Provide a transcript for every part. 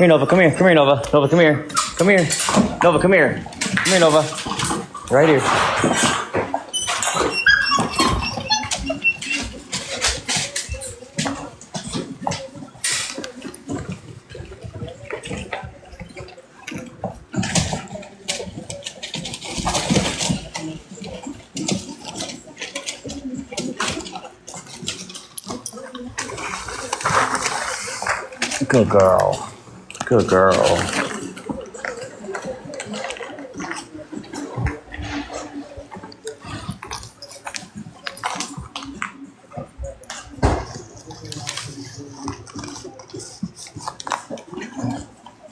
Here, Nova, come here. Come here, Nova. Nova, come here. Come here. Nova, come here. Come here, Nova. Right here. Good girl. Good girl.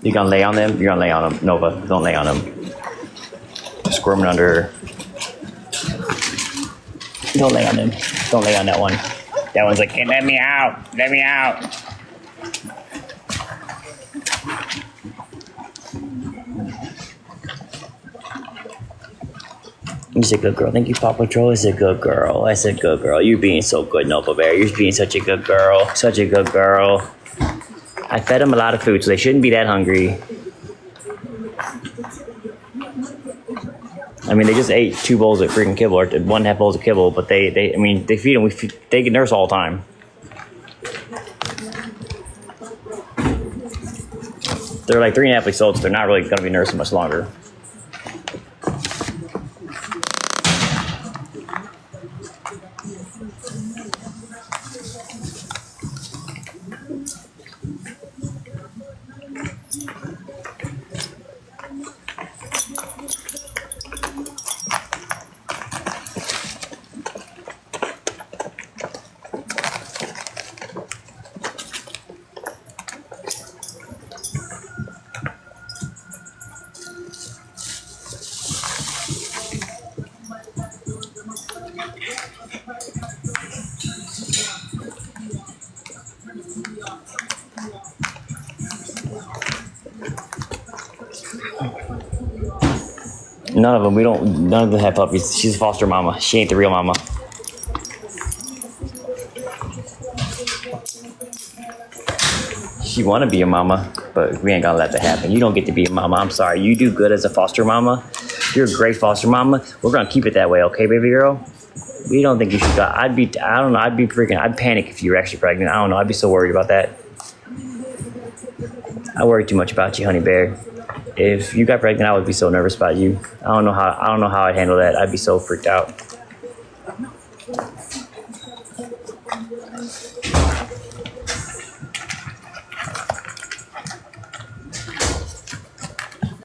You gonna lay on them? You're gonna lay on them. Nova, don't lay on them. Squirming under. Don't lay on them. Don't lay on that one. That one's like, hey, let me out. Let me out. You're a good girl. Thank you, Paw Patrol. It's a good girl. I said good girl. You're being so good, Nova Bear. You're being such a good girl. Such a good girl. I fed them a lot of food, so they shouldn't be that hungry. I mean, they just ate 2 bowls of freaking kibble, or 1.5 bowls of kibble, but they feed them. They get nurse all the time. They're like 3.5 weeks old, so they're not really going to be nursing much longer. None of them. None of them have puppies. She's a foster mama. She ain't the real mama. She want to be a mama, but we ain't gonna let that happen. You don't get to be a mama. I'm sorry. You do good as a foster mama. You're a great foster mama. We're gonna keep it that way, okay, baby girl? We don't think you should go. I don't know. I'd panic if you were actually pregnant. I don't know. I'd be so worried about that. I worry too much about you, honey bear. If you got pregnant, I would be so nervous about you. I don't know how I'd handle that. I'd be so freaked out.